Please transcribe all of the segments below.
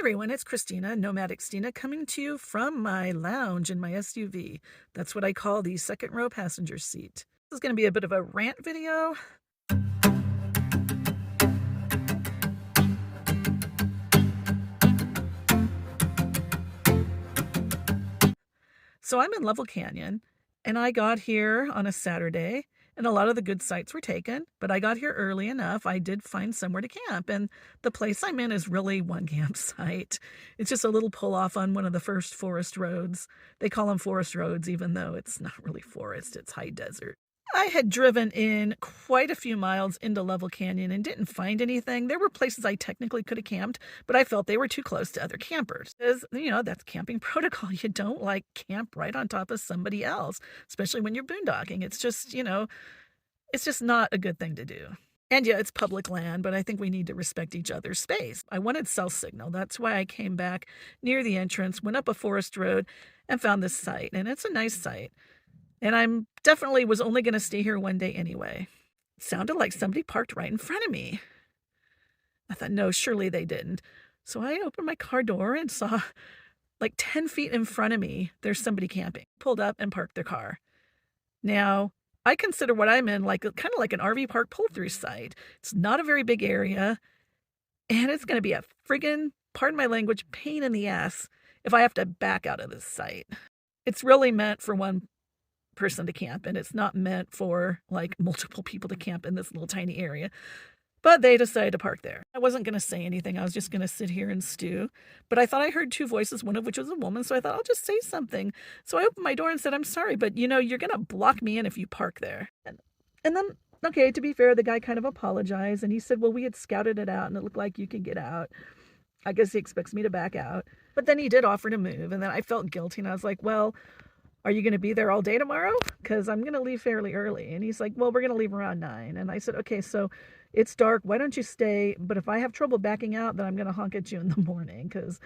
Everyone, it's Christina, Nomadic Stina, coming to you from my lounge in my SUV. That's what I call the second row passenger seat. This is going to be a bit of a rant video. So I'm in Lovell Canyon, and I got here on a Saturday, and a lot of the good sites were taken, but I got here early enough. I did find somewhere to camp, and the place I'm in is really one campsite. It's just a little pull-off on one of the first forest roads. They call them forest roads, even though it's not really forest, it's high desert. I had driven in quite a few miles into Lovell Canyon and didn't find anything. There were places I technically could have camped, but I felt they were too close to other campers. Because, that's camping protocol. You don't camp right on top of somebody else, especially when you're boondocking. It's just, it's just not a good thing to do. And yeah, it's public land, but I think we need to respect each other's space. I wanted cell signal. That's why I came back near the entrance, went up a forest road, and found this site. And it's a nice site. And I'm definitely was only going to stay here one day anyway. It sounded like somebody parked right in front of me. I thought, no, surely they didn't. So I opened my car door and saw 10 feet in front of me, there's somebody camping. Pulled up and parked their car. Now, I consider what I'm in kind of like an RV park pull-through site. It's not a very big area. And it's going to be a friggin', pardon my language, pain in the ass if I have to back out of this site. It's really meant for one person to camp, and it's not meant for multiple people to camp in this little tiny area. But they decided to park there. I wasn't going to say anything. I was just going to sit here and stew. But I thought I heard two voices, one of which was a woman, so I thought I'll just say something. So I opened my door and said, I'm sorry, but you're going to block me in if you park there. And then, okay, to be fair, the guy kind of apologized, and he said, well, we had scouted it out, and it looked like you could get out. I guess he expects me to back out. But then he did offer to move, and then I felt guilty, and I was like, well, are you going to be there all day tomorrow? Because I'm going to leave fairly early. And he's like, well, we're going to leave around 9. And I said, okay, so it's dark. Why don't you stay? But if I have trouble backing out, then I'm going to honk at you in the morning. Because,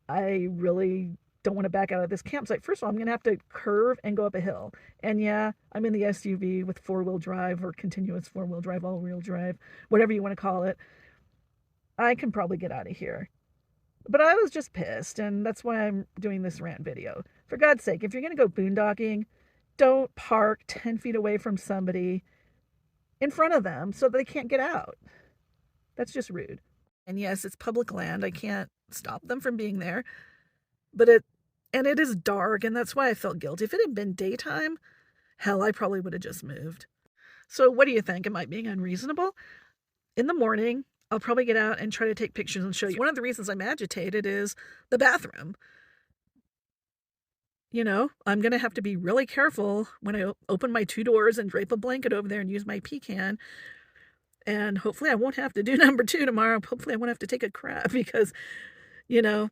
I really don't want to back out of this campsite. First of all, I'm going to have to curve and go up a hill. And yeah, I'm in the SUV with 4-wheel drive or continuous 4-wheel drive, all-wheel drive, whatever you want to call it. I can probably get out of here. But I was just pissed, and that's why I'm doing this rant video. For God's sake, if you're going to go boondocking, don't park 10 feet away from somebody in front of them so they can't get out. That's just rude. And yes, it's public land. I can't stop them from being there. But it is dark, and that's why I felt guilty. If it had been daytime, hell, I probably would have just moved. So what do you think? Am I being unreasonable? In the morning, I'll probably get out and try to take pictures and show you. One of the reasons I'm agitated is the bathroom. I'm going to have to be really careful when I open my 2 doors and drape a blanket over there and use my pecan. And hopefully I won't have to do number 2 tomorrow. Hopefully I won't have to take a crap because, I'm not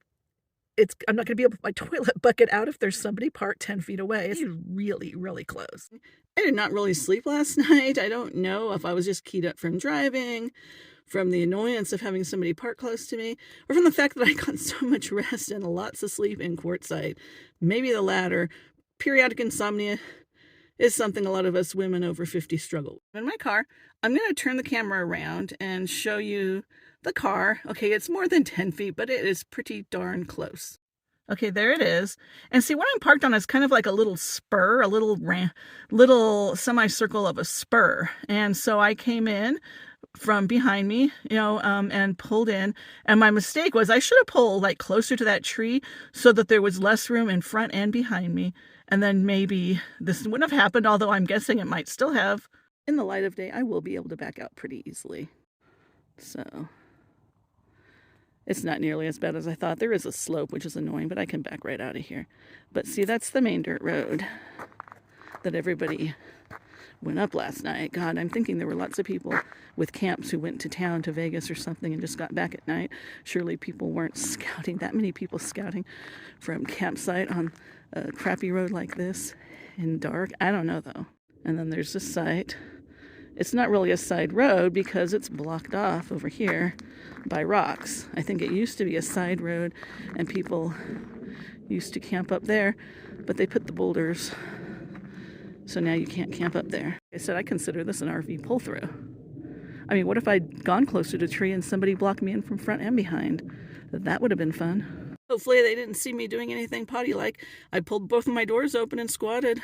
going to be able to put my toilet bucket out if there's somebody parked 10 feet away. It's really, really close. I did not really sleep last night. I don't know if I was just keyed up from driving, from the annoyance of having somebody park close to me, or from the fact that I got so much rest and lots of sleep in quartzsite. Maybe the latter. Periodic insomnia is something a lot of us women over 50 struggle. In my car, I'm going to turn the camera around and show you the car. Okay, it's more than 10 feet, but it is pretty darn close. Okay, there it is. And see, what I'm parked on is kind of like a little spur, a little semicircle of a spur. And so I came in from behind me, and pulled in. And my mistake was I should have pulled closer to that tree so that there was less room in front and behind me. And then maybe this wouldn't have happened, although I'm guessing it might still have. In the light of day, I will be able to back out pretty easily. So it's not nearly as bad as I thought. There is a slope, which is annoying, but I can back right out of here. But see, that's the main dirt road that everybody went up last night. God, I'm thinking there were lots of people with camps who went to town, to Vegas or something, and just got back at night. Surely people weren't scouting, that many people scouting from campsite on a crappy road like this in dark. I don't know, though. And then there's this site. It's not really a side road because it's blocked off over here by rocks. I think it used to be a side road, and people used to camp up there, but they put the boulders, so now you can't camp up there. I said I consider this an RV pull-through. I mean, what if I'd gone closer to the tree and somebody blocked me in from front and behind? That would have been fun. Hopefully they didn't see me doing anything potty-like. I pulled both of my doors open and squatted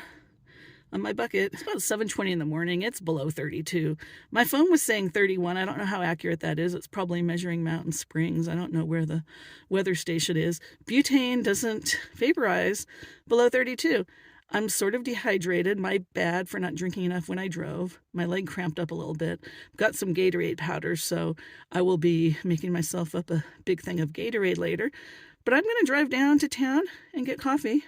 on my bucket. It's about 7:20 in the morning. It's below 32. My phone was saying 31. I don't know how accurate that is. It's probably measuring Mountain Springs. I don't know where the weather station is. Butane doesn't vaporize below 32. I'm sort of dehydrated. My bad for not drinking enough when I drove. My leg cramped up a little bit. Got some Gatorade powder, so I will be making myself up a big thing of Gatorade later. But I'm going to drive down to town and get coffee.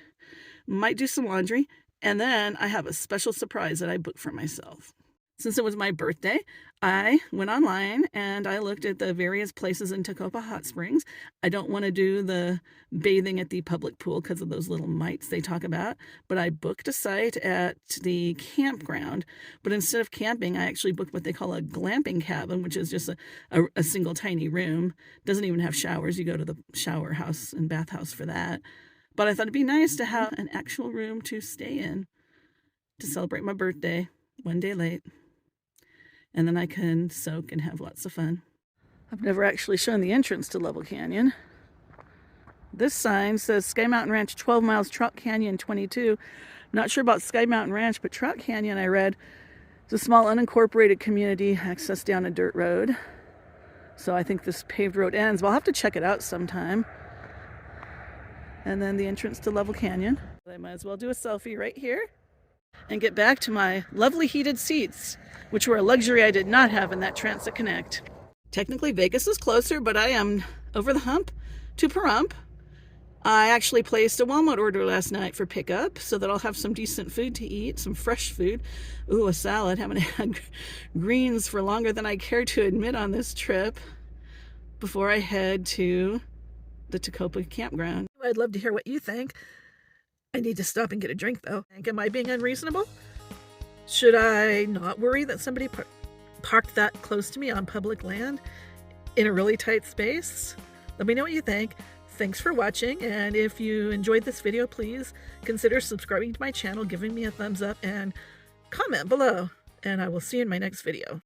Might do some laundry. And then I have a special surprise that I booked for myself. Since it was my birthday, I went online and I looked at the various places in Tacoma Hot Springs. I don't want to do the bathing at the public pool because of those little mites they talk about, but I booked a site at the campground. But instead of camping, I actually booked what they call a glamping cabin, which is just a single tiny room. Doesn't even have showers. You go to the shower house and bathhouse for that. But I thought it'd be nice to have an actual room to stay in to celebrate my birthday, one day late. And then I can soak and have lots of fun. I've never actually shown the entrance to Lovell Canyon. This sign says Sky Mountain Ranch 12 miles, Trout Canyon 22. Not sure about Sky Mountain Ranch, but Trout Canyon, I read, is a small unincorporated community accessed down a dirt road. So I think this paved road ends. Well, I'll have to check it out sometime. And then the entrance to Lovell Canyon. I might as well do a selfie right here and get back to my lovely heated seats, which were a luxury I did not have in that Transit Connect. Technically Vegas is closer, but I am over the hump to Pahrump. I actually placed a Walmart order last night for pickup so that I'll have some decent food to eat, some fresh food. Ooh, a salad. Haven't had greens for longer than I care to admit on this trip before I head to the Tacoma campground. I'd love to hear what you think. I need to stop and get a drink, though. Am I being unreasonable? Should I not worry that somebody parked that close to me on public land in a really tight space? Let me know what you think. Thanks for watching, and if you enjoyed this video, please consider subscribing to my channel, giving me a thumbs up, and comment below, and I will see you in my next video.